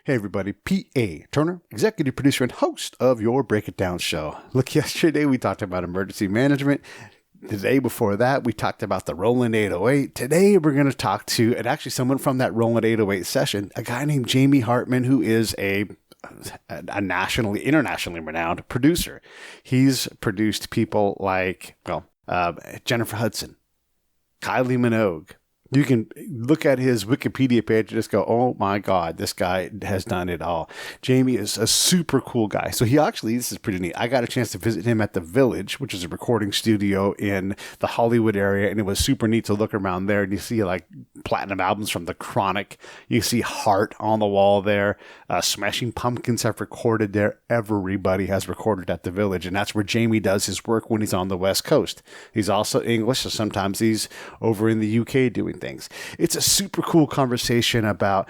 Hey everybody, P.A. Turner, executive producer and host of your Break It Down show. Look, yesterday we talked about emergency management. The day before that, we talked about the Roland 808. Today we're going to talk to, and actually someone from that Roland 808 session, a guy named Jamie Hartman, who is a internationally renowned producer. He's produced people like, Jennifer Hudson, Kylie Minogue. You can look at his Wikipedia page and just go, oh my God, this guy has done it all. Jamie is a super cool guy. So this is pretty neat. I got a chance to visit him at the Village, which is a recording studio in the Hollywood area. And it was super neat to look around there. And you see like platinum albums from The Chronic. You see Heart on the wall there. Smashing Pumpkins have recorded there. Everybody has recorded at the Village. And that's where Jamie does his work when he's on the West Coast. He's also English, so sometimes he's over in the UK doing things. It's a super cool conversation about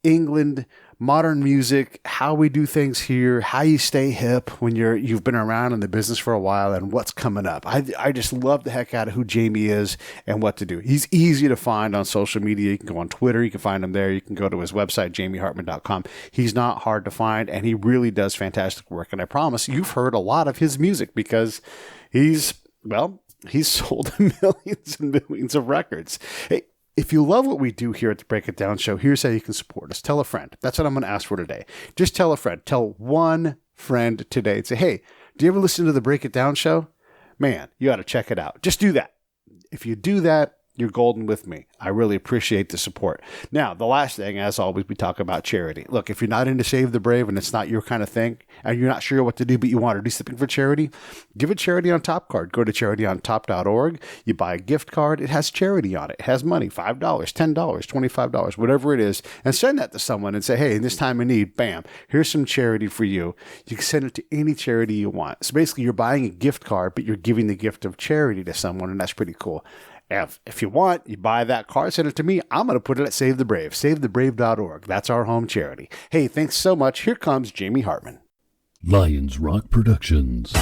England, modern music, how we do things here, how you stay hip when you've been around in the business for a while, and what's coming up. I just love the heck out of who Jamie is and what to do. He's easy to find on social media. You can go on Twitter. You can find him there. You can go to his website, jamiehartman.com. He's not hard to find, and he really does fantastic work. And I promise you've heard a lot of his music because he's sold millions and millions of records. Hey, if you love what we do here at the Break It Down show, here's how you can support us. Tell a friend. That's what I'm going to ask for today. Just tell a friend. Tell one friend today and say, hey, do you ever listen to the Break It Down show? Man, you ought to check it out. Just do that. If you do that, you're golden with me. I really appreciate the support. Now, the last thing, as always, we talk about charity. Look, if you're not into Save the Brave and it's not your kind of thing, and you're not sure what to do, but you want to do something for charity, give a Charity on Top card. Go to CharityOnTop.org. You buy a gift card. It has charity on it. It has money, $5, $10, $25, whatever it is, and send that to someone and say, hey, in this time of need, bam, here's some charity for you. You can send it to any charity you want. So basically, you're buying a gift card, but you're giving the gift of charity to someone, and that's pretty cool. If you want, you buy that card, send it to me. I'm going to put it at Save the Brave, savethebrave.org. That's our home charity. Hey, thanks so much. Here comes Jamie Hartman. Lions Rock Productions.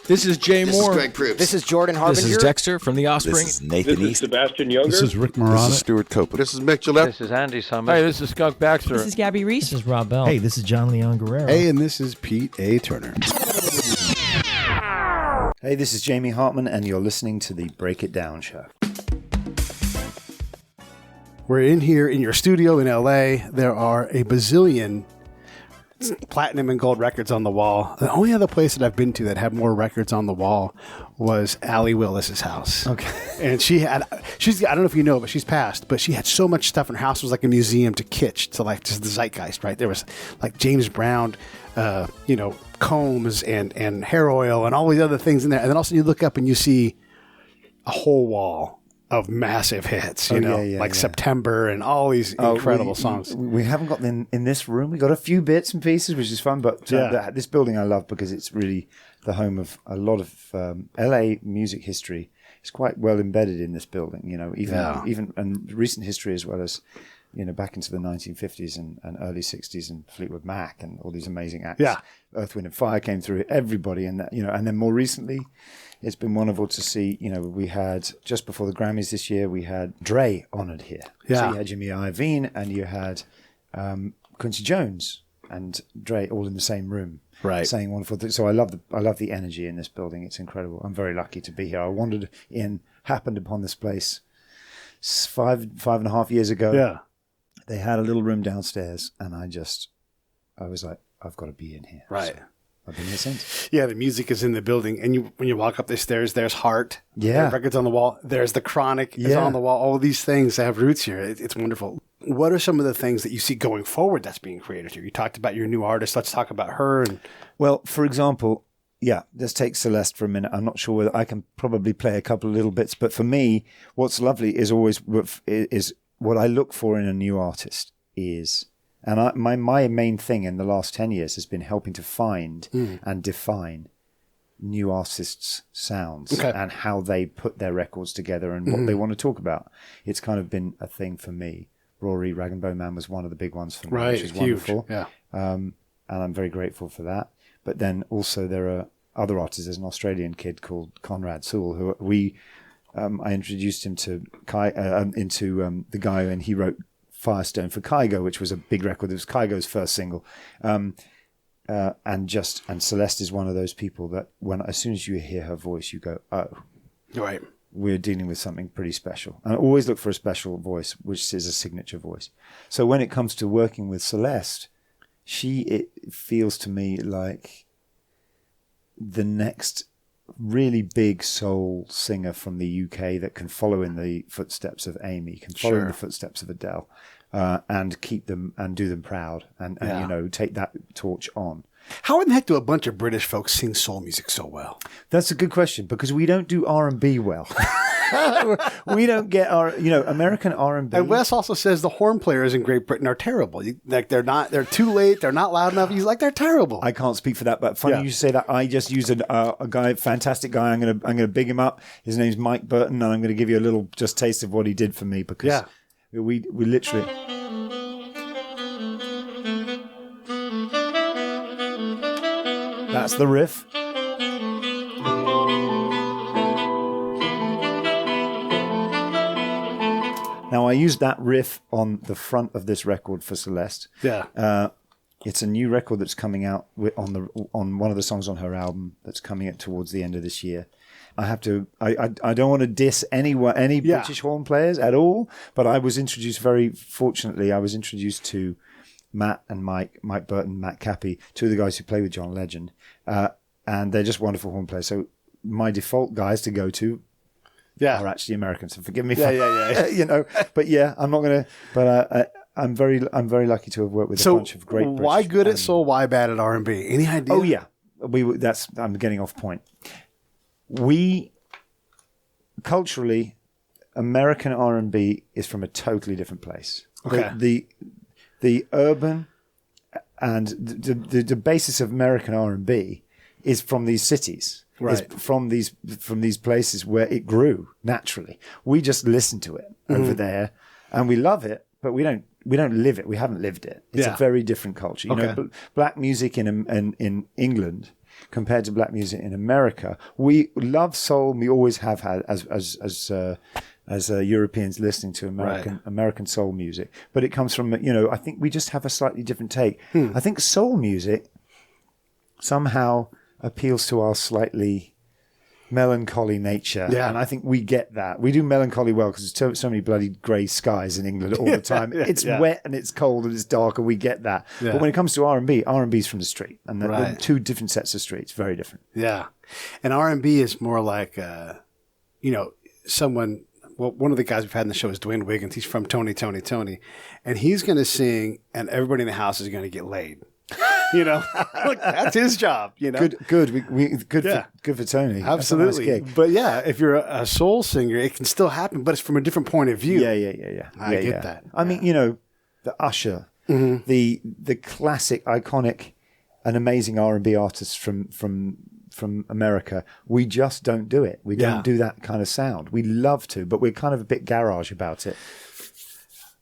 This is Jay Moore. This is Greg Proops. This is Jordan Harbinger. This is Dexter from The Offspring. This is Nathan This is East. Sebastian Younger. This is Rick Morata. This is Stuart Copeland. This is Mick Gillette. This is Andy Summers. Hey, this is Skunk Baxter. This is Gabby Reese. This is Rob Bell. Hey, this is John Leon Guerrero. Hey, and this is Pete A. Turner. Hey, this is Jamie Hartman, and you're listening to the Break It Down show. We're in here in your studio in LA. There are a bazillion platinum and gold records on the wall. The only other place that I've been to that had more records on the wall was Allie Willis's house. Okay. And I don't know if you know, but she's passed, but she had so much stuff in her house. It was like a museum to kitsch, to like just the zeitgeist, right? There was like James Brown, combs and hair oil and all these other things in there. And then also you look up and you see a whole wall of massive hits, September and all these incredible songs. We haven't got them in this room. We got a few bits and pieces, which is fun. But this building I love because it's really the home of a lot of LA music history. It's quite well embedded in this building, even and recent history as well as, back into the 1950s and early 60s and Fleetwood Mac and all these amazing acts. Yeah. Earth, Wind and Fire came through, everybody. And that, and then more recently, it's been wonderful to see, we had, just before the Grammys this year, we had Dre honored here. Yeah. So you had Jimmy Iovine and you had Quincy Jones and Dre all in the same room. Right. Saying wonderful things. So I love the energy in this building. It's incredible. I'm very lucky to be here. I wandered in, happened upon this place 5.5 years ago. Yeah. They had a little room downstairs and I was like, I've got to be in here. Right. So I've been here since. Yeah, the music is in the building. And when you walk up the stairs, there's Heart. Yeah. There are records on the wall. There's The Chronic is on the wall. All of these things have roots here. It's wonderful. What are some of the things that you see going forward that's being created here? You talked about your new artist. Let's talk about her. Well, for example, let's take Celeste for a minute. I'm not sure whether I can probably play a couple of little bits. But for me, what's lovely is always is what I look for in a new artist is... And my main thing in the last 10 years has been helping to find and define new artists' sounds and how they put their records together and what they want to talk about. It's kind of been a thing for me. Rory Rag and Bone Man was one of the big ones for me, which is wonderful. Yeah. And I'm very grateful for that. But then also there are other artists. There's an Australian kid called Conrad Sewell who I introduced him to the guy, and he wrote Firestone for Kygo, which was a big record. It was Kygo's first single. And Celeste is one of those people that as soon as you hear her voice, you go, oh, Right. we're dealing with something pretty special. And I always look for a special voice, which is a signature voice. So when it comes to working with Celeste, it feels to me like the next really big soul singer from the UK that can follow in the footsteps of Amy, can follow in the footsteps of Adele, and keep them and do them proud, and take that torch on. How in the heck do a bunch of British folks sing soul music so well? That's a good question, because we don't do R&B well. We don't get American R&B. And Wes also says the horn players in Great Britain are terrible. They're too late. They're not loud enough. He's like, they're terrible. I can't speak for that, but funny you say that. I just used a guy, fantastic guy. I'm gonna big him up. His name's Mike Burton, and I'm gonna give you a little just taste of what he did for me, because we literally. That's the riff. Now, I used that riff on the front of this record for Celeste. Yeah. It's a new record that's coming out on one of the songs on her album that's coming out towards the end of this year. I don't want to diss any British horn players at all, but I was introduced, very fortunately, to Matt and Mike Burton, Matt Cappy, two of the guys who play with John Legend, and they're just wonderful horn players. So my default guys to go to are actually Americans. So forgive me for but I'm not gonna. But I'm very lucky to have worked with a bunch of great. Why British good at soul? Why bad at R&B? Any idea? Oh yeah, I'm getting off point. We culturally, American R&B is from a totally different place. Okay. The urban and the basis of American R&B is from these cities, right? Is from these places where it grew naturally. We just listen to it over there, and we love it, but we don't live it. We haven't lived it. It's a very different culture. You know, black music in England compared to black music in America. We love soul. And we always have had as Europeans listening to American soul music, but it comes from, I think we just have a slightly different take. I think soul music somehow appeals to our slightly melancholy nature, and I think we get that. We do melancholy well because there's so many bloody grey skies in England all the time. It's wet and it's cold and it's dark, and we get that. But when it comes to R&B is from the street, and they're two different sets of streets, very different. Yeah, and R&B is more like, someone. Well, one of the guys we've had in the show is Dwayne Wiggins. He's from Tony, and he's going to sing, and everybody in the house is going to get laid. Like, that's his job. Good for Tony. Absolutely. That's a nice gig. But if you're a soul singer, it can still happen, but it's from a different point of view. Yeah. I get that. I mean, the Usher, the classic, iconic, and amazing R&B artists from America. We just don't do it. We don't do that kind of sound. We love to, but we're kind of a bit garage about it.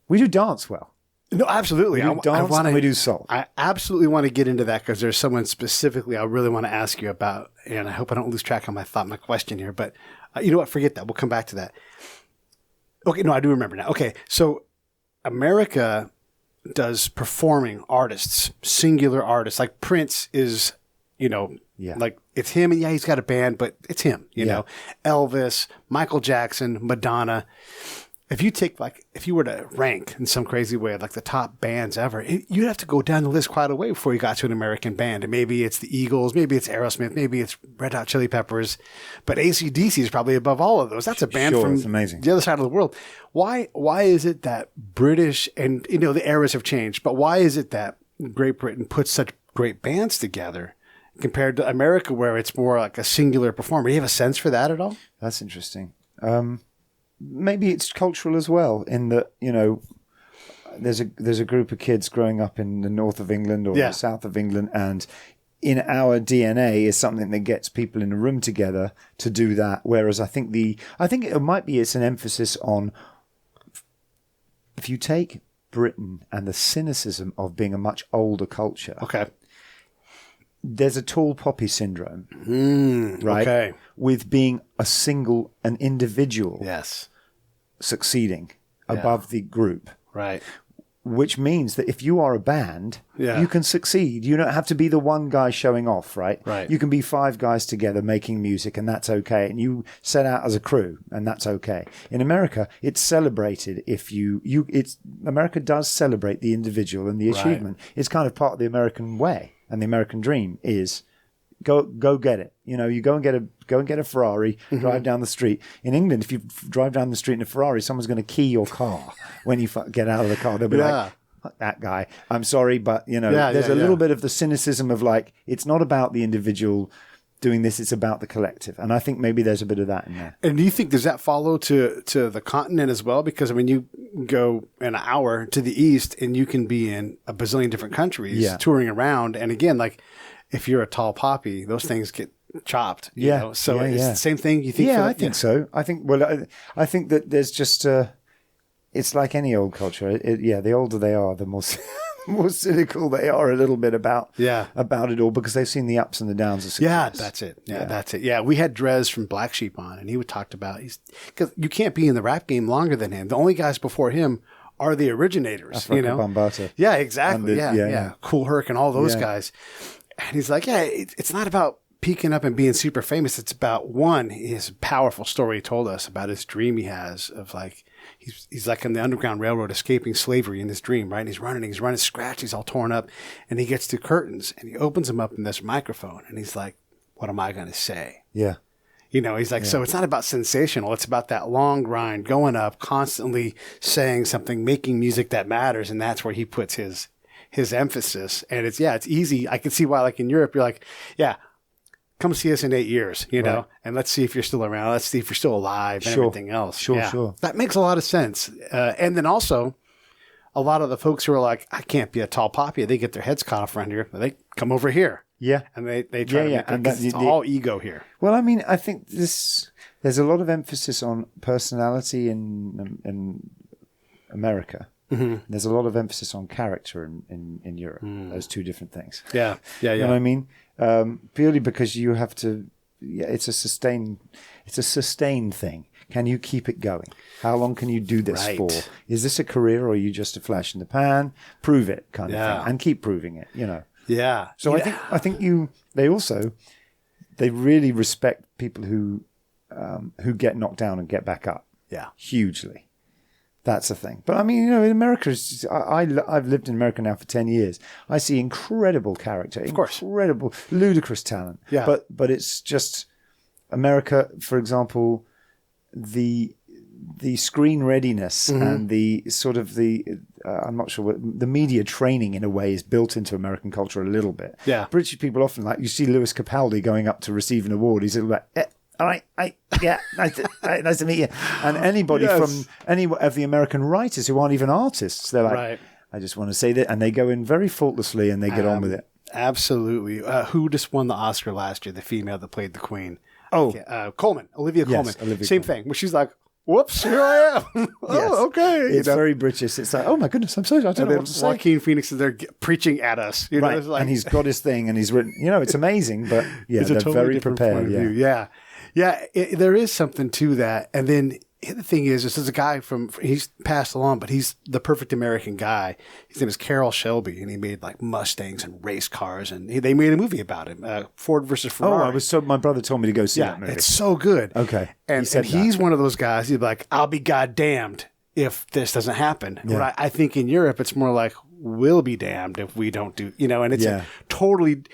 We do dance well. No, absolutely. We do dance and we do soul. I absolutely want to get into that because there's someone specifically I really want to ask you about, and I hope I don't lose track of my question here. But you know what? Forget that. We'll come back to that. Okay, no, I do remember now. Okay, so America does performing artists, singular artists. Like Prince is, like it's him, and he's got a band, but it's him. You know, Elvis, Michael Jackson, Madonna. If you were to rank in some crazy way, like the top bands ever, you'd have to go down the list quite a way before you got to an American band. And maybe it's the Eagles, maybe it's Aerosmith, maybe it's Red Hot Chili Peppers, but AC/DC is probably above all of those. That's a band from the other side of the world. Why is it that British, and the eras have changed, but why is it that Great Britain puts such great bands together compared to America, where it's more like a singular performer? Do you have a sense for that at all? That's interesting. Maybe it's cultural as well, in that, there's a group of kids growing up in the north of England or the south of England, and in our DNA is something that gets people in a room together to do that. Whereas I think it's an emphasis on, if you take Britain and the cynicism of being a much older culture. Okay. There's a tall poppy syndrome, right? Okay. With being an individual, yes, succeeding above the group, right? which means that if you are a band, Yeah. you can succeed. You don't have to be the one guy showing off, right? Right. You can be 5 guys together making music, and that's okay. And you set out as a crew, and that's okay. In America, it's celebrated if America does celebrate the individual and the achievement. It's kind of part of the American way, and the American dream is go get it. You know, you go and get a Ferrari, drive down the street. In England, if you drive down the street in a Ferrari, someone's going to key your car when you get out of the car. They'll be like, "Fuck that guy. I'm sorry, but you know, there's a little bit of the cynicism of like, it's not about the individual doing this; it's about the collective. And I think maybe there's a bit of that in there. And do you think, does that follow to the continent as well? Because I mean, you go an hour to the east, and you can be in a bazillion different countries touring around. And again, like, if you're a tall poppy, those things get chopped. You know? So it's the same thing. You think? Yeah, I think so. I think. Well, I think that there's just. It's like any old culture. The older they are, the more more cynical they are a little bit about it all, because they've seen the ups and the downs of success. Yeah, that's it. That's it. Yeah, we had Drez from Black Sheep on, and he would talk about because you can't be in the rap game longer than him. The only guys before him are the originators. Africa Bambaataa. Yeah, exactly. Yeah. Cool Herc and all those guys. And he's like, it's not about peaking up and being super famous. It's about, one, his powerful story he told us about his dream he has of like, he's like on the Underground Railroad escaping slavery in this dream, right? And he's running scratch. He's all torn up, and he gets to curtains and he opens them up in this microphone, and he's like, what am I going to say? Yeah. You know, he's like, so it's not about sensational. It's about that long grind, going up, constantly saying something, making music that matters. And that's where he puts his emphasis. And it's easy. I can see why, like in Europe, you're like, come see us in 8 years, you know, and let's see if you're still around. Let's see if you're still alive and everything else. Sure. That makes a lot of sense. And then also, a lot of the folks who are like, I can't be a tall poppy, they get their heads cut off around here. They come over here. Yeah. And they try to make it, because it's all ego here. Well, I mean, I think there's a lot of emphasis on personality in America. Mm-hmm. There's a lot of emphasis on character in Europe. Those two different things. Yeah. You know what I mean? Purely because you have to. It's a sustained thing. Can you keep it going? How long can you do this for? Is this a career, or are you just a flash in the pan? Prove it, kind of thing, and keep proving it. You know. Yeah. So I think they really respect people who get knocked down and get back up. Yeah. Hugely. That's the thing. But I mean, you know, in America, I've lived in America now for 10 years. I see incredible character, incredible, ludicrous talent. Yeah. But it's just America, for example, the screen readiness and the sort of I'm not sure what the media training in a way is built into American culture a little bit. Yeah. British people often, like, you see Lewis Capaldi going up to receive an award. He's like, all right, nice to meet you. And anybody from any of the American writers who aren't even artists, they're like, I just want to say that. And they go in very faultlessly and they get on with it. Absolutely. Who just won the Oscar last year, the female that played the Queen? Oh, Coleman, Olivia Coleman. Same thing, where she's like, whoops, here I am. Okay. It's very British. It's like, oh my goodness, I'm sorry, I don't know what to say. Joaquin Phoenix is there preaching at us. You know, right, and he's got his thing and he's written, you know, it's amazing, but it's they're totally very prepared. Yeah, there is something to that. And then the thing is, this is a guy he's passed along, but he's the perfect American guy. His name is Carroll Shelby, and he made like Mustangs and race cars, and they made a movie about him, Ford versus Ferrari. My brother told me to go see that movie. It's so good. Okay. And he's one of those guys, he'd be like, I'll be goddamned if this doesn't happen. Yeah. But I think in Europe, it's more like, we'll be damned if we don't do, you know, and it's a totally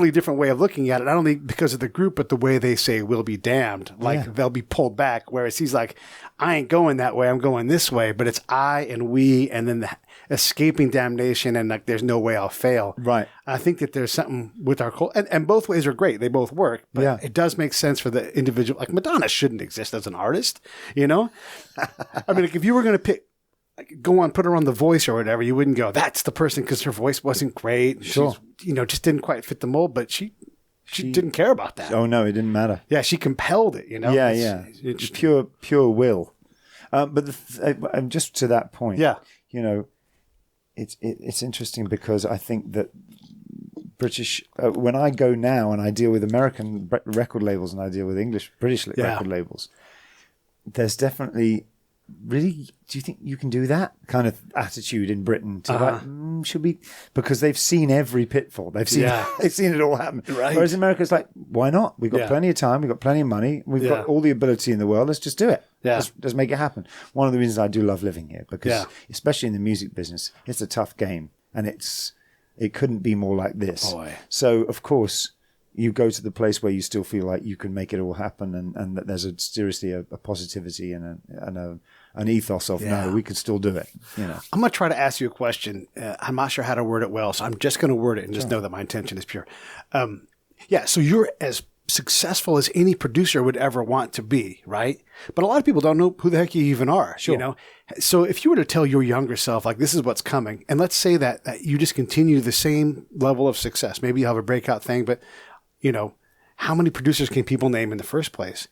different way of looking at it. Not only because of the group, but the way they say "will be damned." Like they'll be pulled back. Whereas he's like, I ain't going that way. I'm going this way. But it's I and we, and then the escaping damnation, and like there's no way I'll fail. Right. I think that there's something with our culture, and both ways are great. They both work. But it does make sense for the individual. Like Madonna shouldn't exist as an artist. You know, I mean, like if you were going to pick. Like, go on, put her on The Voice or whatever, you wouldn't go, that's the person, because her voice wasn't great. Sure. She's, just didn't quite fit the mold, but she didn't care about that. Oh, no, it didn't matter. Yeah, she compelled it, you know? Yeah, it's just pure will. But just to that point, it's interesting because I think that British, when I go now and I deal with American record labels and I deal with British record labels, there's definitely really, do you think you can do that kind of attitude in Britain? To should we? Because they've seen every pitfall. They've seen they've seen it all happen. Right. Whereas in America, it's like, why not? We've got plenty of time. We've got plenty of money. We've got all the ability in the world. Let's just do it. Yeah. Let's make it happen. One of the reasons I do love living here, because especially in the music business, it's a tough game, and it couldn't be more like this. Boy. So of course, you go to the place where you still feel like you can make it all happen, and that there's seriously a positivity and an ethos of no, we can still do it. I'm going to try to ask you a question. I'm not sure how to word it well, so I'm just going to word it and just know that my intention is pure. So you're as successful as any producer would ever want to be, right? But a lot of people don't know who the heck you even are. Sure. So if you were to tell your younger self, like, this is what's coming, and let's say that you just continue the same level of success, maybe you have a breakout thing, but how many producers can people name in the first place?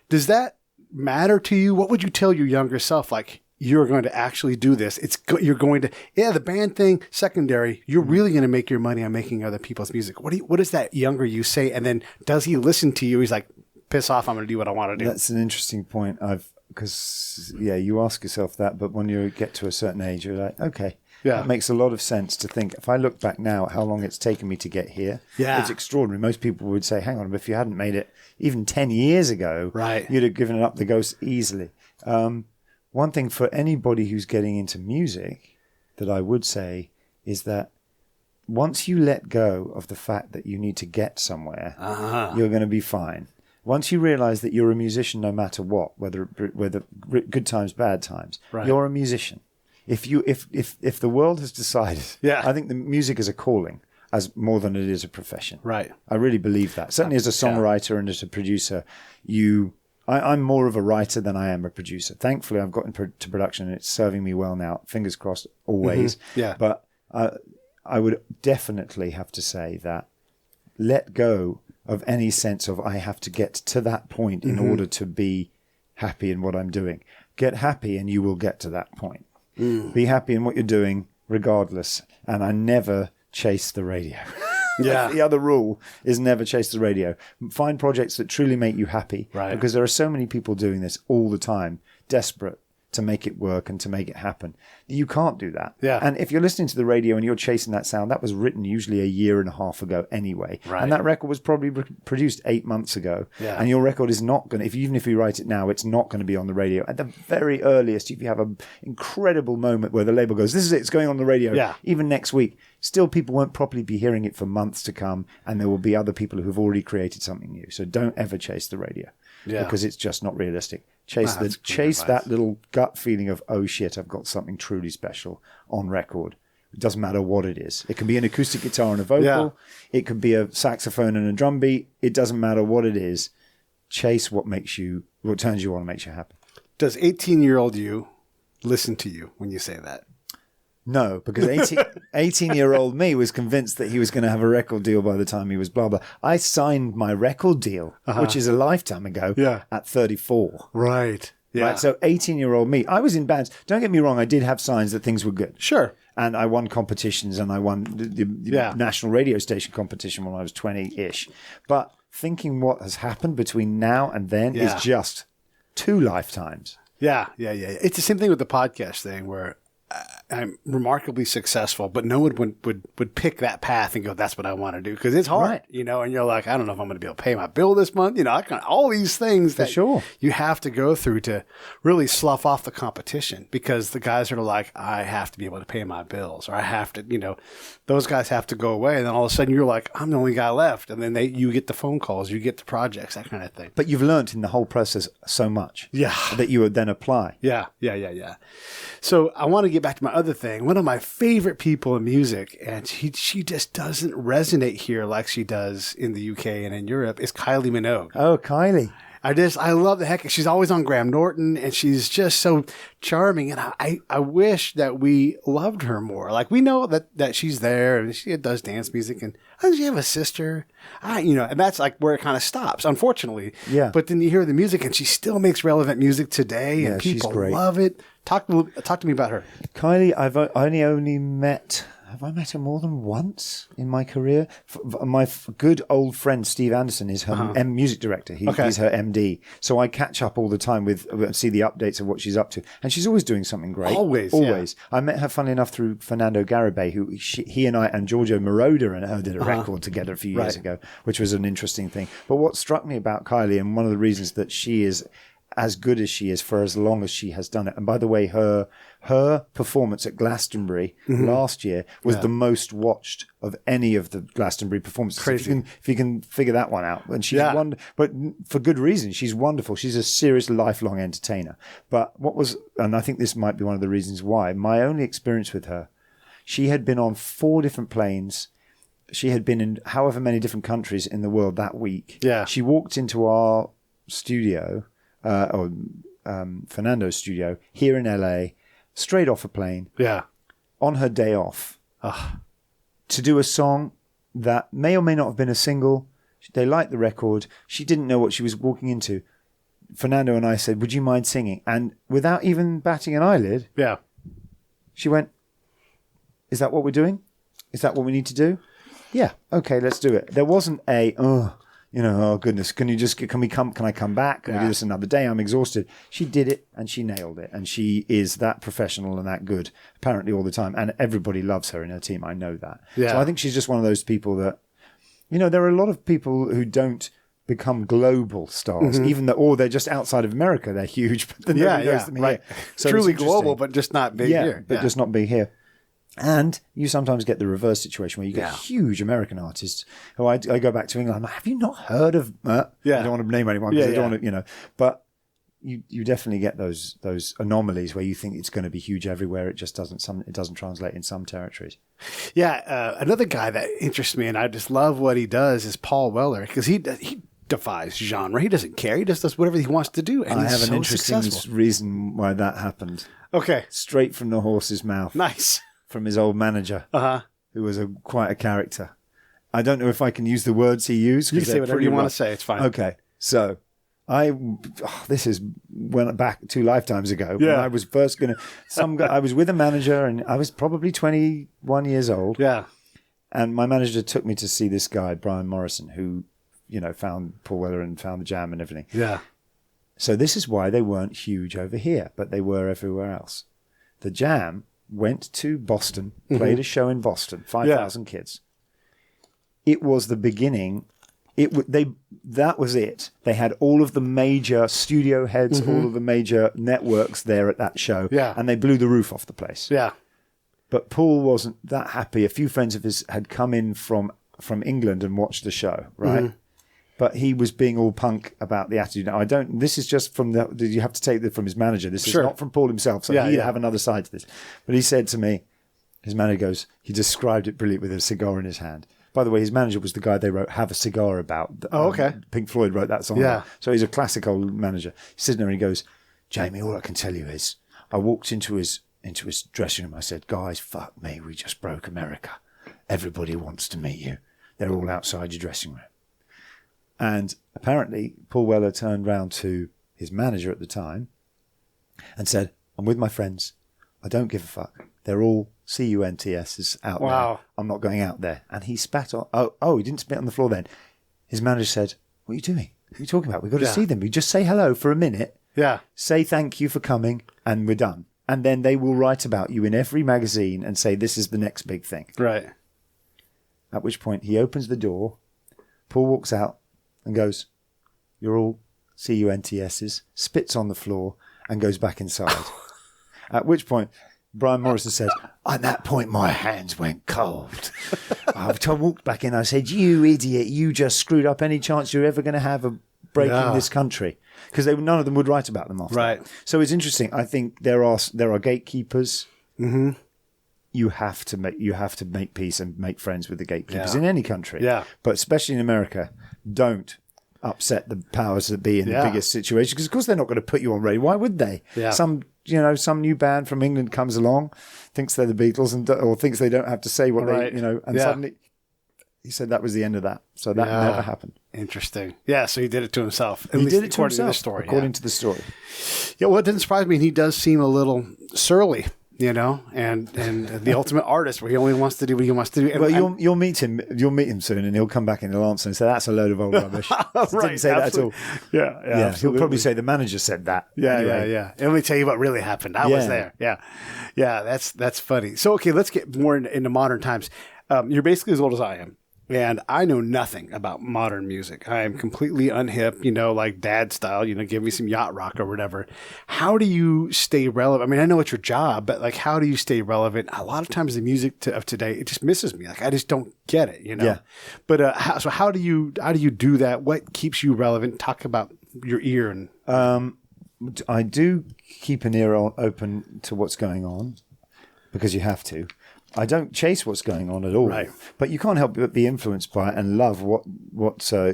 Does that matter to you? What would you tell your younger self? Like, you're going to actually do this. You're going to, the band thing, secondary. You're really going to make your money on making other people's music. What does that younger you say? And then does he listen to you? He's like, piss off. I'm going to do what I want to do. That's an interesting point. You ask yourself that, but when you get to a certain age, you're like, okay. Yeah. It makes a lot of sense to think, if I look back now at how long it's taken me to get here, it's extraordinary. Most people would say, hang on, but if you hadn't made it even 10 years ago, you'd have given it up the ghost easily. One thing for anybody who's getting into music that I would say is that once you let go of the fact that you need to get somewhere, you're going to be fine. Once you realize that you're a musician no matter what, whether good times, bad times, you're a musician. If the world has decided, I think the music is a calling as more than it is a profession. Right. I really believe that. Certainly as a songwriter and as a producer, I'm more of a writer than I am a producer. Thankfully, I've gotten to production and it's serving me well now. Fingers crossed always. Mm-hmm. Yeah. But I would definitely have to say that let go of any sense of I have to get to that point in order to be happy in what I'm doing. Get happy and you will get to that point. Be happy in what you're doing regardless. And I never chase the radio. Yeah. The other rule is never chase the radio. Find projects that truly make you happy. Right. Because there are so many people doing this all the time, desperate to make it work and to make it happen. You can't do that. Yeah. And if you're listening to the radio and you're chasing that sound, that was written usually a year and a half ago anyway. Right. And that record was probably produced 8 months ago. Yeah. And your record is not going to, even if you write it now, it's not going to be on the radio. At the very earliest, if you have an incredible moment where the label goes, this is it, it's going on the radio, even next week, still people won't properly be hearing it for months to come, and there will be other people who've already created something new. So don't ever chase the radio because it's just not realistic. Chase that little gut feeling of, oh shit, I've got something truly special on record. It doesn't matter what it is. It can be an acoustic guitar and a vocal. Yeah. It could be a saxophone and a drum beat. It doesn't matter what it is. Chase what turns you on and makes you happy. Does 18-year-old you listen to you when you say that? No, because 18-year-old me was convinced that he was going to have a record deal by the time he was blah, blah. I signed my record deal, which is a lifetime ago, at 34. Right. Yeah. Right. So 18-year-old me, I was in bands. Don't get me wrong, I did have signs that things were good. Sure. And I won competitions and I won the national radio station competition when I was 20-ish. But thinking what has happened between now and then is just 2 lifetimes. Yeah. It's the same thing with the podcast thing where I'm remarkably successful, but no one would pick that path and go, that's what I want to do, because it's hard, and you're like, I don't know if I'm going to be able to pay my bill this month. All these things that you have to go through to really slough off the competition, because the guys are like, I have to be able to pay my bills, or I have to, those guys have to go away. And then all of a sudden you're like, I'm the only guy left. And then you get the phone calls, you get the projects, that kind of thing. But you've learned in the whole process so much that you would then apply. Yeah. So I want to get back to my other thing. One of my favorite people in music, and she just doesn't resonate here like she does in the UK and in Europe, is Kylie Minogue. Oh, Kylie. I love the heck. She's always on Graham Norton, and she's just so charming. And I wish that we loved her more. Like, we know that she's there and she does dance music, and does she have a sister? And that's like where it kind of stops, unfortunately. Yeah. But then you hear the music, and she still makes relevant music today, and people love it. Talk to me about her. Kylie, I've only met have I met her more than once in my career? My good old friend Steve Anderson is her music director. He's her MD. So I catch up all the time see the updates of what she's up to. And she's always doing something great. Always. Yeah. I met her, funnily enough, through Fernando Garibay, who he and I and Giorgio Moroder and her did a record together a few years ago, which was an interesting thing. But what struck me about Kylie, and one of the reasons that she is as good as she is for as long as she has done it. And by the way, her performance at Glastonbury last year was the most watched of any of the Glastonbury performances. Crazy. If you can figure that one out. And she's but for good reason. She's wonderful. She's a serious lifelong entertainer. But and I think this might be one of the reasons why, my only experience with her, she had been on 4 different planes. She had been in however many different countries in the world that week. Yeah. She walked into our studio, Fernando's studio here in LA, straight off a plane. Yeah. On her day off, to do a song that may or may not have been a single. They liked the record. She didn't know what she was walking into. Fernando and I said, "Would you mind singing?" And without even batting an eyelid, she went, "Is that what we're doing? Is that what we need to do?" Yeah. Okay, let's do it. There wasn't oh goodness, can I come back? Can we do this another day? I'm exhausted. She did it and she nailed it. And she is that professional and that good, apparently all the time. And everybody loves her in her team. I know that. Yeah. So I think she's just one of those people that, there are a lot of people who don't become global stars, even though, they're just outside of America. They're huge, but then nobody knows them here. So truly global, but just not big here. But just not big here. And you sometimes get the reverse situation where you get huge American artists who I go back to England. I'm like, have you not heard of? I don't want to name anyone because I don't want to, But you definitely get those anomalies where you think it's going to be huge everywhere. It just doesn't. It doesn't translate in some territories. Yeah, another guy that interests me, and I just love what he does, is Paul Weller, because he defies genre. He doesn't care. He just does whatever he wants to do, and I he's have an interesting reason why that happened. Okay, straight from the horse's mouth. Nice. From his old manager, who was quite a character. I don't know if I can use the words he used. You can say whatever you want to say. It's fine. Okay. So this went back 2 lifetimes ago. Yeah. When I was first going to, I was with a manager and I was probably 21 years old. Yeah. And my manager took me to see this guy, Brian Morrison, who, found Paul Weller and found the Jam and everything. Yeah. So this is why they weren't huge over here, but they were everywhere else. The Jam went to Boston, played a show in Boston, 5,000 kids. It was the beginning. That was it. They had all of the major studio heads, all of the major networks there at that show, and they blew the roof off the place. Yeah. But Paul wasn't that happy. A few friends of his had come in from England and watched the show, right? But he was being all punk about the attitude. Now, this is just from you have to take that from his manager. This is not from Paul himself. So he'd have another side to this. But he said to me, his manager he described it brilliantly with a cigar in his hand. By the way, his manager was the guy they wrote Have a Cigar about. Okay. Pink Floyd wrote that song. Yeah. So he's a classic old manager. He's sitting there and he goes, "Jamie, all I can tell you is I walked into his dressing room. I said, guys, fuck me. We just broke America. Everybody wants to meet you. They're all outside your dressing room." And apparently, Paul Weller turned round to his manager at the time and said, "I'm with my friends. I don't give a fuck. They're all CUNTSs out there. I'm not going out there." And he spat on... Oh, he didn't spit on the floor then. His manager said, "What are you doing? What are you talking about? We've got to see them. We just say hello for a minute. Yeah. Say thank you for coming and we're done. And then they will write about you in every magazine and say this is the next big thing." Right. At which point he opens the door. Paul walks out and goes, "You're all CUNTSs," spits on the floor and goes back inside. At which point Brian Morrison said, "At that point my hands went cold." I walked back in. I said, "You idiot, you just screwed up any chance you're ever going to have of breaking this country." Because none of them would write about them after. Right. So it's interesting. I think there are gatekeepers. Mm-hmm. You have to make peace and make friends with the gatekeepers in any country. Yeah. But especially in America, don't upset the powers that be in the biggest situation, because of course they're not going to put you on radio. Why would they? Yeah. Some new band from England comes along, thinks they're the Beatles or thinks they don't have to say what suddenly he said that was the end of that. So that never happened. Interesting. Yeah, so he did it to himself. He did it to himself, according to the story. Yeah, well, it didn't surprise me. He does seem a little surly you know, and the ultimate artist where he only wants to do what he wants to do. And, Well, you'll meet him. You'll meet him soon, and he'll come back and he'll answer and say, "That's a load of old rubbish." Didn't say that at all. Yeah, He'll probably say the manager said that. Yeah, anyway. yeah. And let me tell you what really happened. I was there. Yeah. That's funny. So, okay, let's get more into modern times. You're basically as old as I am. And I know nothing about modern music. I am completely unhip, you know, like dad style, you know, give me some yacht rock or whatever. How do you stay relevant? I mean, I know it's your job, but like, how do you stay relevant? A lot of times the music of today, it just misses me. Like, I just don't get it, you know? Yeah. But how do you do that? What keeps you relevant? Talk about your ear. And I do keep an ear open to what's going on because you have to. I don't chase what's going on at all, right. But you can't help but be influenced by it and love what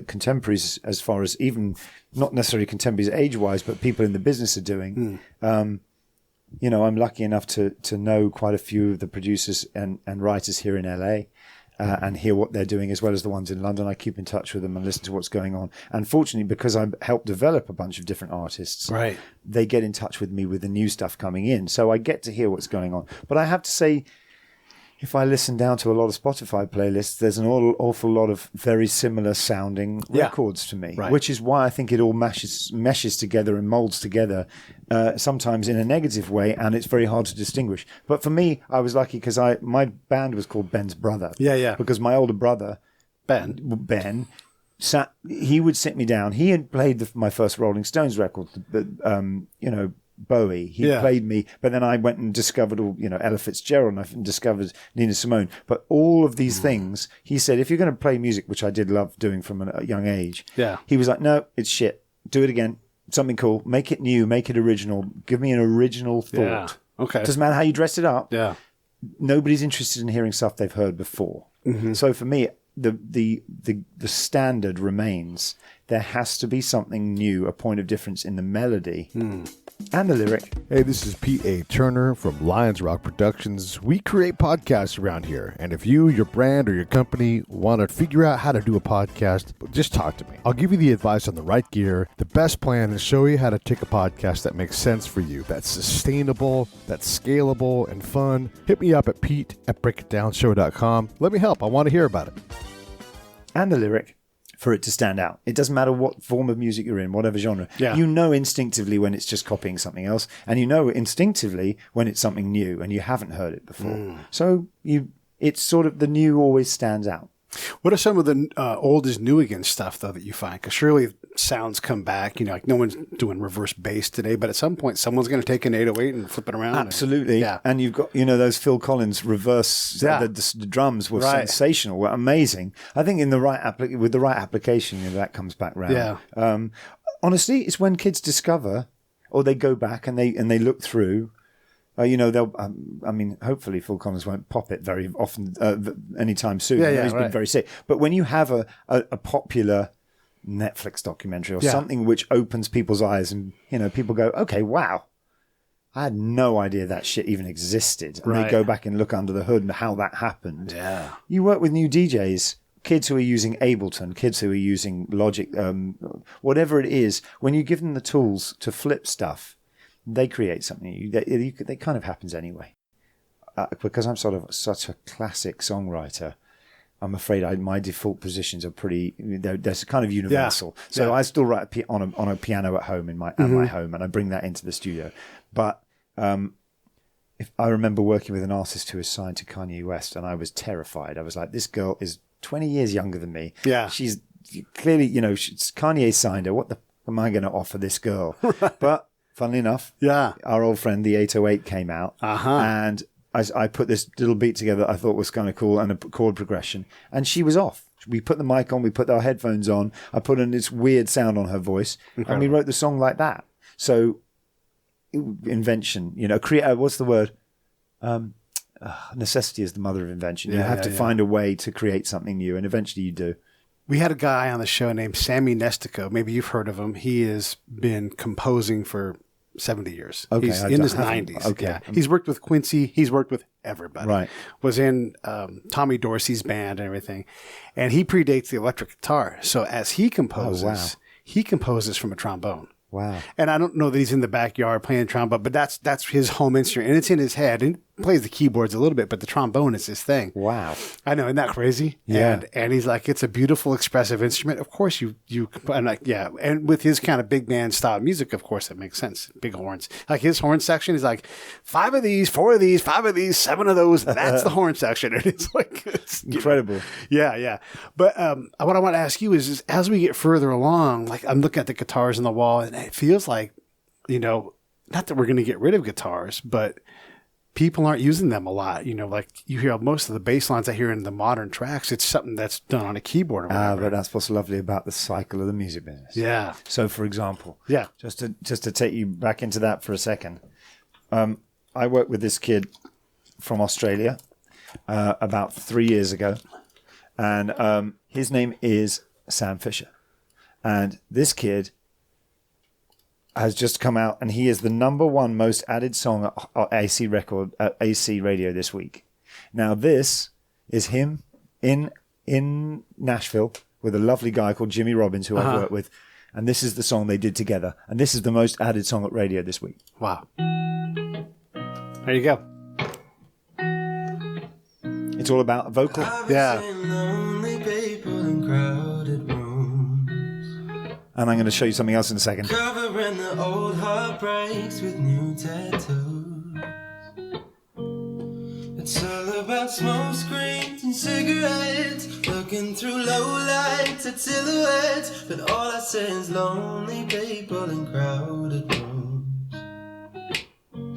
contemporaries, as far as even not necessarily contemporaries age-wise, but people in the business are doing. You know, I'm lucky enough to know quite a few of the producers and writers here in LA and hear what they're doing, as well as the ones in London. I keep in touch with them and listen to what's going on. And fortunately, because I helped develop a bunch of different artists, right, they get in touch with me with the new stuff coming in. So I get to hear what's going on. But I have to say, if I listen down to a lot of Spotify playlists, there's an awful lot of very similar sounding records to me, which is why I think it all meshes together and molds together, sometimes in a negative way, and it's very hard to distinguish. But for me, I was lucky because my band was called Ben's Brother. Yeah. Because my older brother, Ben, he would sit me down. He had played my first Rolling Stones record, you know, Bowie. He played me, but then I went and discovered Ella Fitzgerald, and I discovered Nina Simone. But all of these things, he said, if you're going to play music, which I did love doing from a young age, he was like, no, it's shit. Do it again. Something cool. Make it new. Make it original. Give me an original thought. Yeah. Okay. Doesn't matter how you dress it up. Yeah. Nobody's interested in hearing stuff they've heard before. Mm-hmm. So for me, the standard remains. There has to be something new, a point of difference in the melody and the lyric. Hey, this is Pete A. Turner from Lions Rock Productions. We create podcasts around here. And if you, your brand, or your company want to figure out how to do a podcast, just talk to me. I'll give you the advice on the right gear, the best plan, and show you how to take a podcast that makes sense for you, that's sustainable, that's scalable, and fun. Hit me up at pete@breakitdownshow.com. Let me help. I want to hear about it. And the lyric. For it to stand out. It doesn't matter what form of music you're in, whatever genre. Yeah. You know instinctively when it's just copying something else, and you know instinctively when it's something new and you haven't heard it before. So it's sort of the new always stands out. What are some of the old is new again stuff, though, that you find? Because surely sounds come back. You know, like no one's doing reverse bass today, but at some point, someone's going to take an 808 and flip it around. Absolutely. And you've got, those Phil Collins reverse, the drums were sensational, were amazing. I think with the right application, that comes back round. Yeah. Honestly, it's when kids discover, or they go back and they look through. They'll. Hopefully Phil Collins won't pop it very often, anytime soon. He's been very sick. But when you have a popular Netflix documentary or something which opens people's eyes, and people go, "Okay, wow, I had no idea that shit even existed," and they go back and look under the hood and how that happened. Yeah, you work with new DJs. Kids who are using Ableton, kids who are using Logic, whatever it is. When you give them the tools to flip stuff, they create something. It kind of happens anyway. Because I'm sort of such a classic songwriter, I'm afraid my default positions are pretty. They're kind of universal. So I still write on a piano at home at my home, and I bring that into the studio. But if I remember working with an artist who was signed to Kanye West, and I was terrified. I was like, this girl is 20 years younger than me. Yeah, she's clearly, Kanye signed her. What the am I going to offer this girl? But funnily enough, our old friend, the 808 came out, and I put this little beat together that I thought was kind of cool, and a chord progression, and she was off. We put the mic on, we put our headphones on, I put in this weird sound on her voice, and we wrote the song like that. So, invention, what's the word? Necessity is the mother of invention. You have to find a way to create something new, and eventually you do. We had a guy on the show named Sammy Nestico. Maybe you've heard of him. He has been composing for 70 years. Okay, he's in his 90s. Okay. Yeah. He's worked with Quincy. He's worked with everybody. Right. Was in Tommy Dorsey's band and everything. And he predates the electric guitar. So as he composes, he composes from a trombone. Wow. And I don't know that he's in the backyard playing trombone, but that's his home instrument, and it's in his head. And he plays the keyboards a little bit, but the trombone is his thing. Wow. I know, isn't that crazy? Yeah. And he's like, it's a beautiful, expressive instrument. Of course, you. I'm like, yeah. And with his kind of big band style music, of course, that makes sense. Big horns, like his horn section is like 5 of these, 4 of these, 5 of these, 7 of those. That's the horn section, and it's like it's Incredible. Yeah. But what I want to ask you is as we get further along, like I'm looking at the guitars on the wall, and it feels like, not that we're going to get rid of guitars, but people aren't using them a lot. Like you hear most of the bass lines I hear in the modern tracks, it's something that's done on a keyboard or whatever. But that's what's lovely about the cycle of the music business. Yeah. So, for example, Yeah. just to take you back into that for a second, I worked with this kid from Australia about 3 years ago, and his name is Sam Fisher, and this kid has just come out, and he is the #1 most added song at AC radio this week. Now, this is him in Nashville with a lovely guy called Jimmy Robbins, who I've worked with, and this is the song they did together, and this is the most added song at radio this week. Wow. There you go. It's all about vocal. Yeah. And I'm going to show you something else in a second. Covering the old heartbreaks with new tattoos. It's all about smoke screens and cigarettes, looking through low lights at silhouettes. But all I see is lonely people in crowded rooms.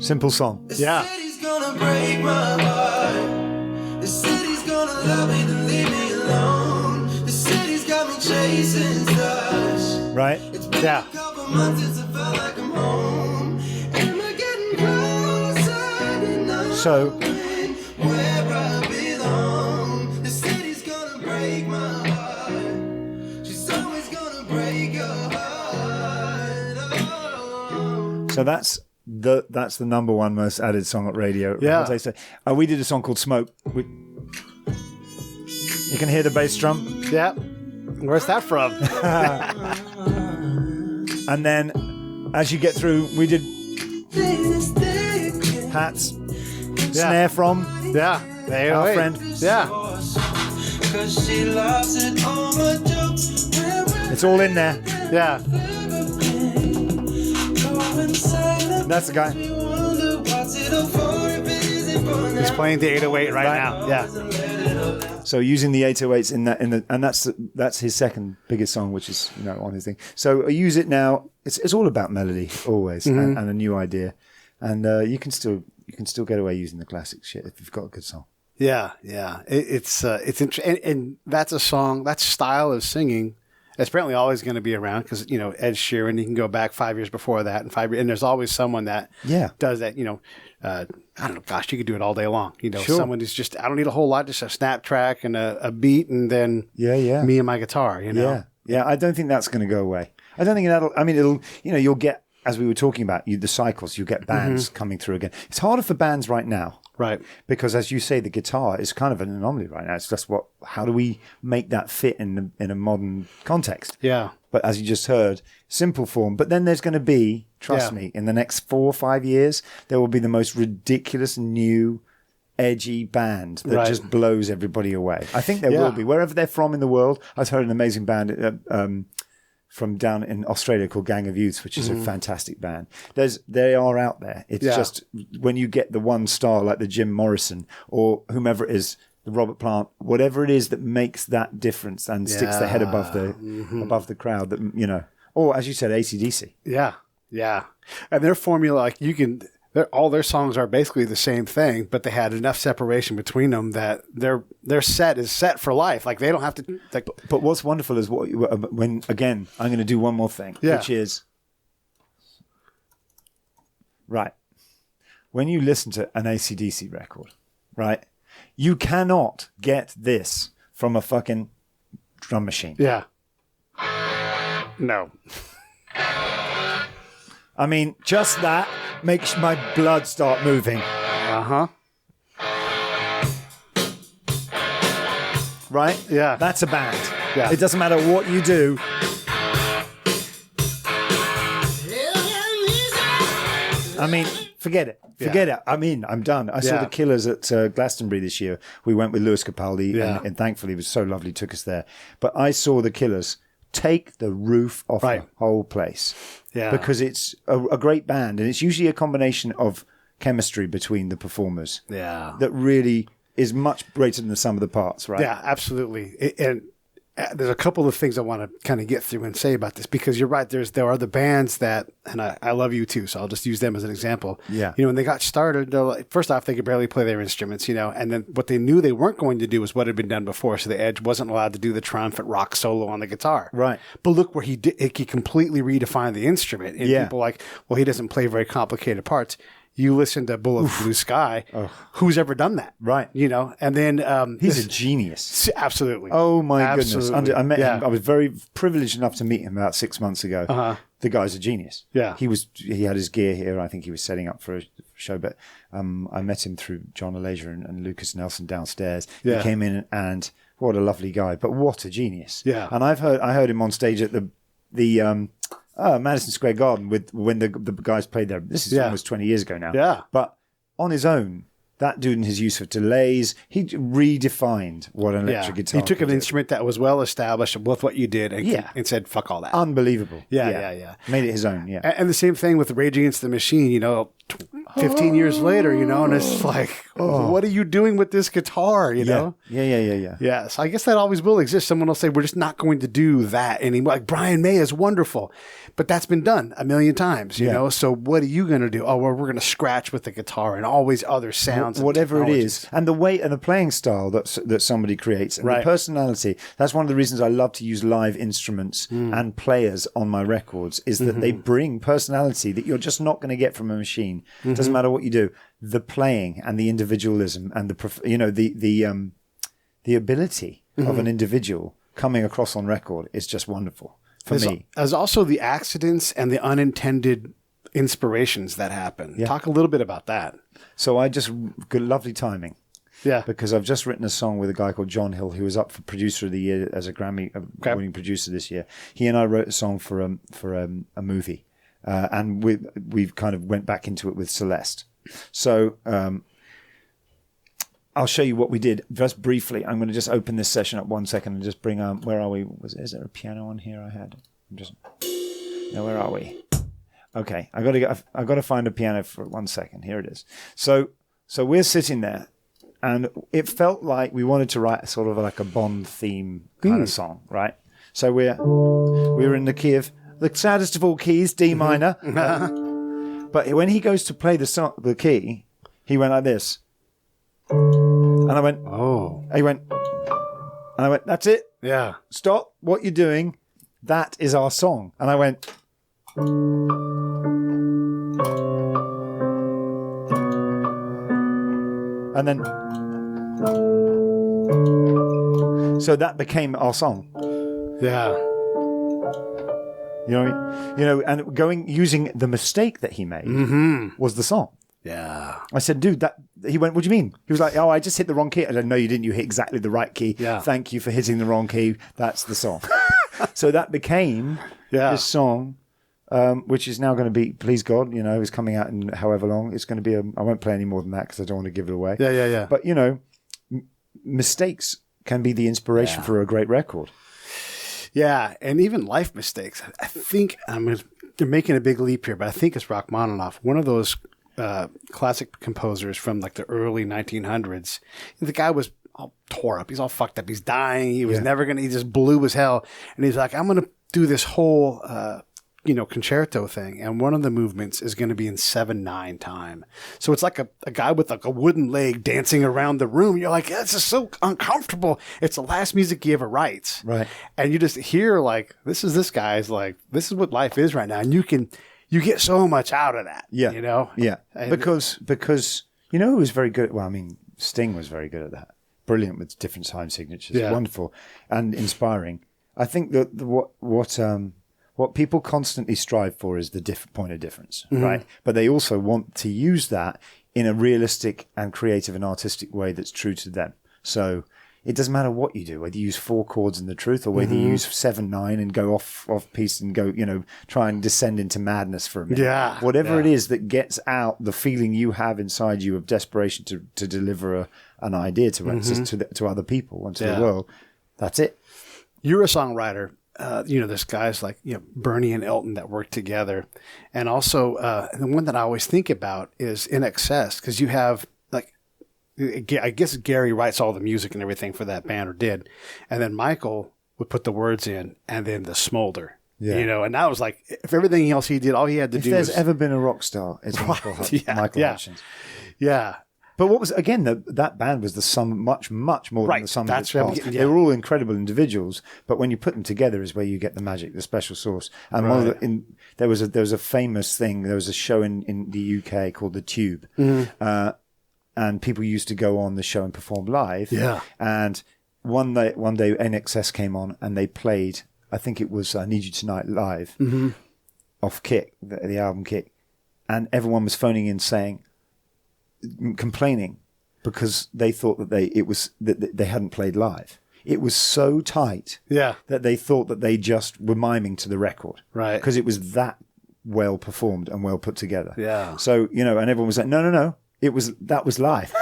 Simple song. The Yeah. city's gonna break my heart. The city's gonna love me then leave me alone. The city's got me chasing stars. Right? It's been Yeah. a couple months since I felt like I'm home. Am I getting closer to knowing So, where I belong? The city's gonna break my heart. She's always gonna break your heart. Oh. so that's the #1 most added song at radio. Yeah. What they say. We did a song called Smoke. You can hear the bass drum. Yeah. Where's that from? And then as you get through, we did hats, snare from Yeah. There our friend. Yeah. 'Cause she loves it all my jokes. It's all in there. Yeah. That's the guy. He's playing the 808 right now. Yeah. So using the 808s and that's his second biggest song, which is on his thing. So I use it now. It's all about melody always and a new idea, and you can still get away using the classic shit if you've got a good song. Yeah. It's interesting, and that's a song. That style of singing is apparently always going to be around because Ed Sheeran. You can go back 5 years before that, and there's always someone that does that. I don't know. Gosh, you could do it all day long. Sure. Someone who's just I don't need a whole lot, just a snap track and a beat, and then Yeah. me and my guitar. Yeah. I don't think that's going to go away. I don't think that'll. I mean, it'll. You'll get, as we were talking about, the cycles. You get bands coming through again. It's harder for bands right now. Right. Because as you say, the guitar is kind of an anomaly right now. It's just how do we make that fit in a modern context? Yeah. But as you just heard, simple form. But then there's going to be, trust me, in the next 4 or 5 years, there will be the most ridiculous new edgy band that just blows everybody away. I think there will be. Wherever they're from in the world, I've heard an amazing band from down in Australia called Gang of Youths, which is a fantastic band. They are out there. It's just when you get the one star like the Jim Morrison or whomever it is, the Robert Plant, whatever it is that makes that difference and sticks their head above the crowd, that or as you said, AC/DC. Yeah. And their formula, like all their songs are basically the same thing, but they had enough separation between them that their set is set for life. Like they don't have to. But what's wonderful is when again I'm going to do one more thing, which is right when you listen to an AC/DC record, right, you cannot get this from a fucking drum machine. Yeah. No. I mean, just that makes my blood start moving. Right? Yeah. That's a band. Yeah. It doesn't matter what you do. I mean, forget it. Forget it. I'm done. I saw the Killers at Glastonbury this year. We went with Lewis Capaldi, and thankfully it was so lovely, took us there. But I saw the Killers take the roof off the whole place. Yeah. Because it's a great band, and it's usually a combination of chemistry between the performers. Yeah. That really is much greater than the sum of the parts, right? Yeah, absolutely. And there's a couple of things I want to kind of get through and say about this, because you're right. There are the bands that, and I love you too, so I'll just use them as an example. Yeah. You know, when they got started, first off, they could barely play their instruments, you know, and then what they knew they weren't going to do was what had been done before. So the Edge wasn't allowed to do the triumphant rock solo on the guitar. Right. But look where he completely redefined the instrument. And people like, well, he doesn't play very complicated parts. You listen to Bullet Blue Sky. Who's ever done that? Right. You know, and then he's a genius. Absolutely. Oh my goodness. I met him. I was very privileged enough to meet him about 6 months ago. The guy's a genius. Yeah. He had his gear here. I think he was setting up for a show, but I met him through John Alasia and Lucas Nelson downstairs. Yeah. He came in, and what a lovely guy, but what a genius. Yeah. And I heard him on stage at the Madison Square Garden when the guys played there. This is almost 20 years ago now. Yeah. But on his own, that dude and his use of delays, he redefined what an electric guitar. He took an instrument that was well established with what you did and said, fuck all that. Unbelievable. Yeah. Made it his own, And the same thing with Rage Against the Machine, you know, 15 years later, you know, and it's like, what are you doing with this guitar, you know? Yeah. Yeah, so I guess that always will exist. Someone will say, we're just not going to do that anymore. Like, Brian May is wonderful, but that's been done a million times, you know? So what are you going to do? Oh, well, we're going to scratch with the guitar and always other sounds. Whatever it is. And the way and the playing style that somebody creates and the personality. That's one of the reasons I love to use live instruments and players on my records, is that they bring personality that you're just not going to get from a machine. Doesn't matter what you do. The playing and the individualism and the ability of an individual coming across on record is just wonderful for me. There's also the accidents and the unintended inspirations that happen. Yeah. Talk a little bit about that. So I just got lovely timing. Yeah. Because I've just written a song with a guy called John Hill, who was up for Producer of the Year as a Grammy winning producer this year. He and I wrote a song for a movie. And we've kind of went back into it with Celeste. So I'll show you what we did just briefly. I'm going to just open this session up 1 second and just bring where are we? Is there a piano on here? Where are we? Okay, I got to find a piano for 1 second. Here it is. So we're sitting there, and it felt like we wanted to write sort of like a Bond theme kind of song, right? So we were in the key of the saddest of all keys, D minor. But when he goes to play the key, he went like this. And I went, oh. He went, and I went, that's it. Yeah. Stop what you're doing. That is our song. And I went. And then. So that became our song. Yeah. You know, and using the mistake that he made was the song. Yeah. I said, dude, he went, what do you mean? He was like, oh, I just hit the wrong key. I don't know, you didn't. You hit exactly the right key. Yeah. Thank you for hitting the wrong key. That's the song. So that became this song, which is now going to be, please God, you know, is coming out in however long. It's going to be, I won't play any more than that because I don't want to give it away. Yeah. But, you know, mistakes can be the inspiration for a great record. Yeah, and even life mistakes. I think, they're making a big leap here, but I think it's Rachmaninoff, one of those classic composers from like the early 1900s. The guy was all tore up. He's all fucked up. He's dying. He was never going to, he just blew as hell. And he's like, I'm going to do this whole, concerto thing. And one of the movements is going to be in 7/9 time. So it's like a guy with like a wooden leg dancing around the room. You're like, this is so uncomfortable. It's the last music he ever writes. Right. And you just hear like, this is what life is right now. And you get so much out of that. Yeah. You know? Yeah. And because you know who was very good at, well, I mean, Sting was very good at that. Brilliant with different time signatures. Yeah. Wonderful and inspiring. I think that what people constantly strive for is the point of difference, right? But they also want to use that in a realistic and creative and artistic way that's true to them. So It doesn't matter what you do, whether you use 4 chords in the truth or whether you use 7/9 and go off piece and go, try and descend into madness for a minute. Yeah. Whatever it is that gets out the feeling you have inside you of desperation to deliver an idea to other people and to the world, that's it. You're a songwriter. There's guys like Bernie and Elton that work together. And also the one that I always think about is In Excess, because you have I guess Gary writes all the music and everything for that band, or did. And then Michael would put the words in, and then the smolder. Yeah. And that was like, if everything else he did, all he had to do was... If there's ever been a rock star, it's Michael Hutchins. Yeah. But what was, again, that band was the sum, much, much more than the sum of its parts. Yeah. They were all incredible individuals, but when you put them together is where you get the magic, the special sauce. And there was a famous thing, there was a show in the UK called The Tube. And people used to go on the show and perform live. Yeah. And one day NXS came on and they played, I think it was I Need You Tonight live, off Kick, the album Kick. And everyone was phoning in complaining because they thought that they hadn't played live. It was so tight that they thought that they just were miming to the record. Right. Because it was that well performed and well put together. Yeah. So, and everyone was like, no. That was live.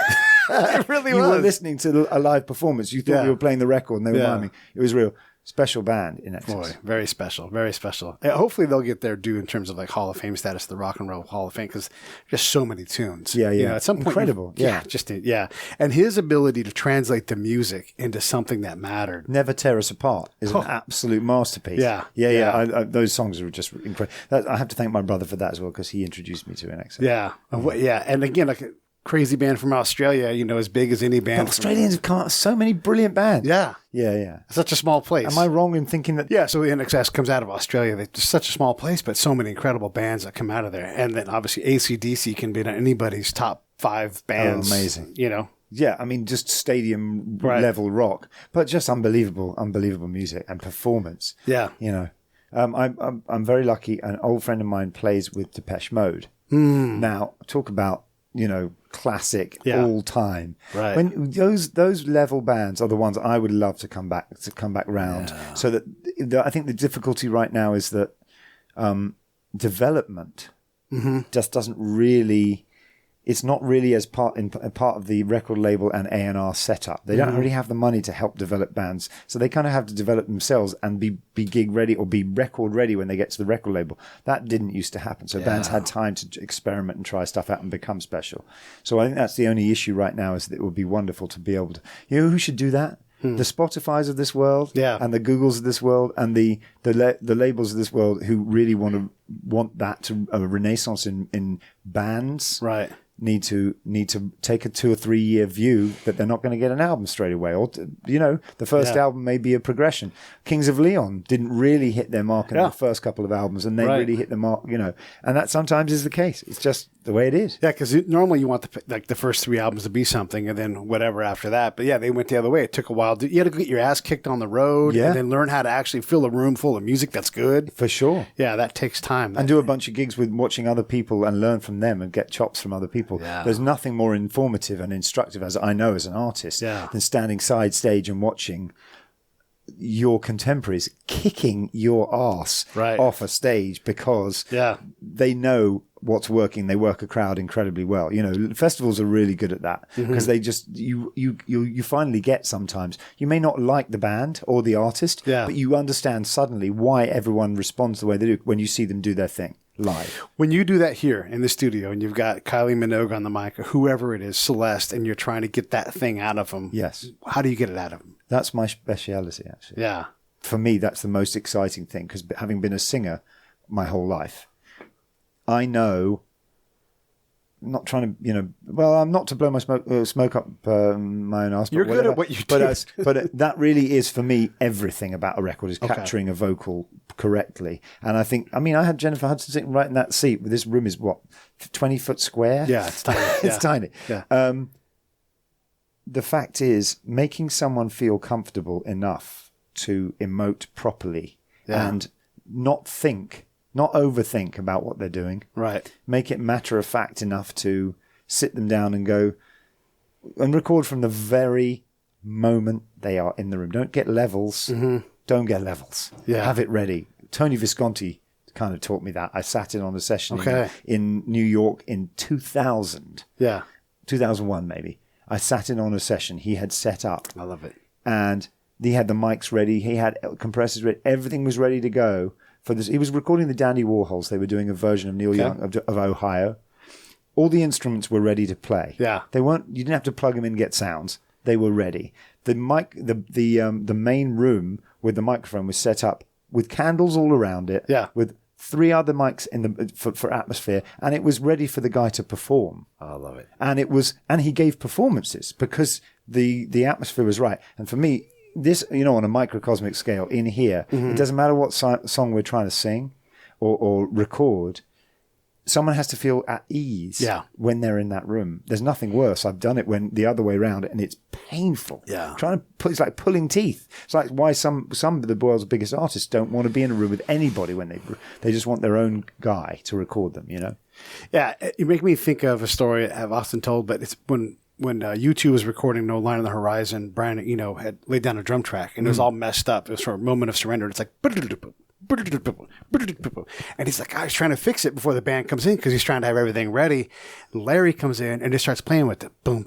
It really was. You were listening to a live performance. You thought you were playing the record and they were miming. It was real. Special band in Excess. Boy, very special. Very special. Hopefully they'll get their due in terms of like Hall of Fame status, the Rock and Roll Hall of Fame, because just so many tunes. Yeah. At some point, incredible. And his ability to translate the music into something that mattered. Never Tear Us Apart is an absolute masterpiece. Yeah. Those songs are just incredible. I have to thank my brother for that as well, because he introduced me to In Excess. Yeah. And again, like a crazy band from Australia, as big as any band. Australians have come out with so many brilliant bands. Yeah. Such a small place. Am I wrong in thinking that? Yeah, so In Excess comes out of Australia. It's just such a small place, but so many incredible bands that come out of there. And then obviously AC/DC can be in anybody's top 5 bands. Oh, amazing. Yeah, I mean, just stadium level rock, but just unbelievable music and performance. Yeah. I'm very lucky. An old friend of mine plays with Depeche Mode. Now, talk about, classic all time. Right. When those level bands are the ones I would love to come back round. Yeah. So that I think the difficulty right now is that development just doesn't really. It's not really as part of the record label and A&R setup. They don't really have the money to help develop bands, so they kind of have to develop themselves and be gig ready or be record ready when they get to the record label. That didn't used to happen, so bands had time to experiment and try stuff out and become special. So I think that's the only issue right now, is that it would be wonderful to be able to. Who should do that? The Spotifys of this world, and the Googles of this world, and the labels of this world who really want that to a renaissance in bands. Right. Need to take a 2 or 3 year view that they're not going to get an album straight away, or the first album may be a progression. Kings of Leon didn't really hit their mark in the first couple of albums, and they really hit the mark, and that sometimes is the case. It's just the way it is. Yeah, because normally you want the first 3 albums to be something, and then whatever after that. But they went the other way. It took a while. You had to get your ass kicked on the road, and then learn how to actually fill a room full of music that's good. For sure. Yeah, that takes time. And do a bunch of gigs with watching other people and learn from them and get chops from other people. Yeah. There's nothing more informative and instructive, as I know as an artist, than standing side stage and watching your contemporaries kicking your ass off a stage because they know what's working. They work a crowd incredibly well. Festivals are really good at that because they just you finally get, sometimes you may not like the band or the artist, but you understand suddenly why everyone responds the way they do when you see them do their thing live. When you do that here in the studio and you've got Kylie Minogue on the mic or whoever it is, Celeste, and you're trying to get that thing out of them, how do you get it out of them? That's my speciality, actually. Yeah. For me, that's the most exciting thing, because having been a singer my whole life, I know, not trying to, I'm not to blow my smoke up my own arse. You're good at what you do. But that really is, for me, everything about a record is capturing a vocal correctly. And I had Jennifer Hudson sitting right in that seat. This room is, 20 foot square? Yeah, it's tiny. It's tiny. Yeah. The fact is, making someone feel comfortable enough to emote properly and not overthink about what they're doing. Right. Make it matter of fact enough to sit them down and go and record from the very moment they are in the room. Don't get levels. Don't get levels. Yeah. Have it ready. Tony Visconti kind of taught me that. I sat in on a session Okay. in New York in 2000. Yeah. 2001 maybe. I sat in on a session he had set up. I love it. And he had the mics ready. He had compressors ready. Everything was ready to go for this. He was recording the Dandy Warhols. They were doing a version of Neil Young of Ohio. All the instruments were ready to play. Yeah. They weren't. You didn't have to plug them in and get sounds. They were ready. The mic, the main room with the microphone was set up with candles all around it. Yeah. With 3 other mics in the for atmosphere, and it was ready for the guy to perform. I love it. And he gave performances because the atmosphere was right. And for me, this, on a microcosmic scale in here, it doesn't matter what song we're trying to sing or record. Someone has to feel at ease when they're in that room. There's nothing worse. I've done it when the other way around, and it's painful. Yeah. It's like pulling teeth. It's like why some of the world's biggest artists don't want to be in a room with anybody when they just want their own guy to record them, Yeah, you make me think of a story I've often told, but it's when U2 was recording No Line on the Horizon, Brian Eno had laid down a drum track, and it was all messed up. It was for a moment of surrender. It's like... And he's like, I was trying to fix it before the band comes in because he's trying to have everything ready. And Larry comes in and just starts playing with it. Boom,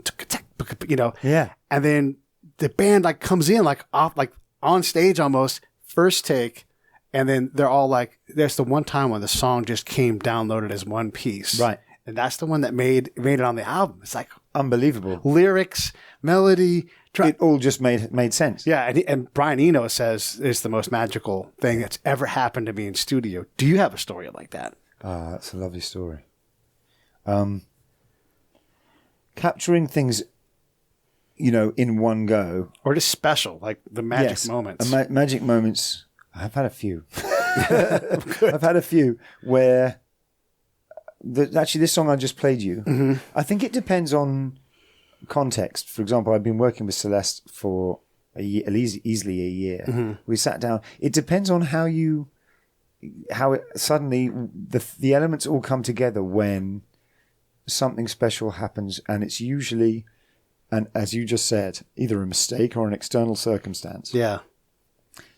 Yeah. And then the band like comes in like off, like on stage almost, first take. And then they're all like, there's the one time when the song just came downloaded as one piece. Right. And that's the one that made it on the album. It's like Unbelievable. lyrics, melody. It all just made sense. Yeah, and Brian Eno says it's the most magical thing that's ever happened to me in studio. Do you have a story like that? That's a lovely story. Capturing things, in one go. Or just special, like the magic moments. Magic moments. I've had a few. I've had a few where... actually, this song I just played you, I think it depends on context. For example, I've been working with Celeste for a year, easily a year. We sat down. It depends on how it suddenly the elements all come together when something special happens, and it's usually, and as you just said, either a mistake or an external circumstance. Yeah.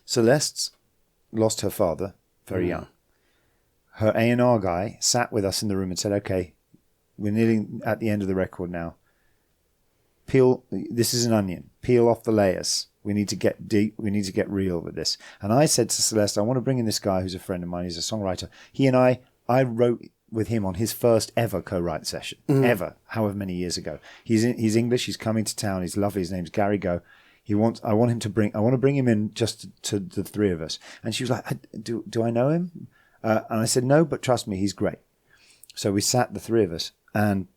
Celeste lost her father very young. Her A&R guy sat with us in the room and said, okay, we're nearly at the end of the record now. This is an onion. Peel off the layers. We need to get deep. We need to get real with this. And I said to Celeste, I want to bring in this guy who's a friend of mine. He's a songwriter. He and I wrote with him on his first ever co-write session, ever, however many years ago. He's English. He's coming to town. He's lovely. His name's Gary Go. I want to bring him in just to the 3 of us. And she was like, do I know him? And I said, no, but trust me, he's great. So we sat, the 3 of us, and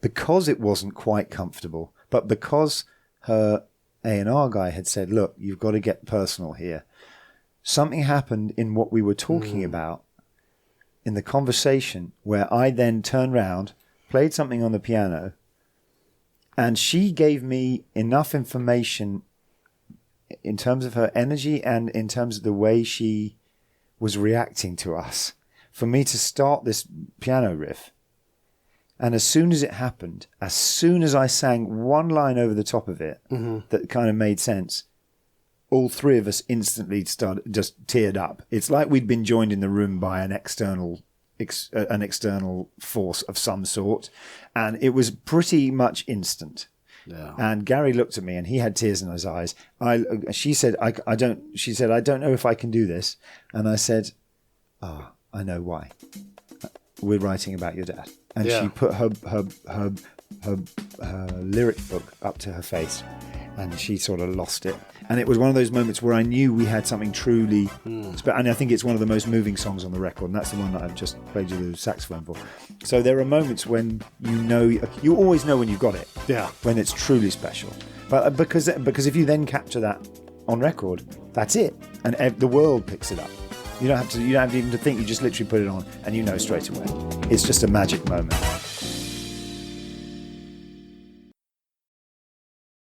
because it wasn't quite comfortable, but because her A&R guy had said, look, you've got to get personal here, something happened in what we were talking about in the conversation where I then turned round, played something on the piano, and she gave me enough information in terms of her energy and in terms of the way she was reacting to us for me to start this piano riff. And as soon as it happened, as soon as I sang one line over the top of it that kind of made sense, all 3 of us instantly just teared up. It's like we'd been joined in the room by an external force of some sort, and it was pretty much instant. Yeah. And Gary looked at me, and he had tears in his eyes. She said, "I don't know if I can do this," and I said, I know why. We're writing about your dad." And she put her lyric book up to her face, and she sort of lost it. And it was one of those moments where I knew we had something truly special. And I think it's one of the most moving songs on the record, and that's the one that I've just played you the saxophone for. So there are moments when you always know when you've got it. Yeah. When it's truly special. But because if you then capture that on record, that's it, and the world picks it up. You don't have to even to think. You just literally put it on, and you know straight away. It's just a magic moment.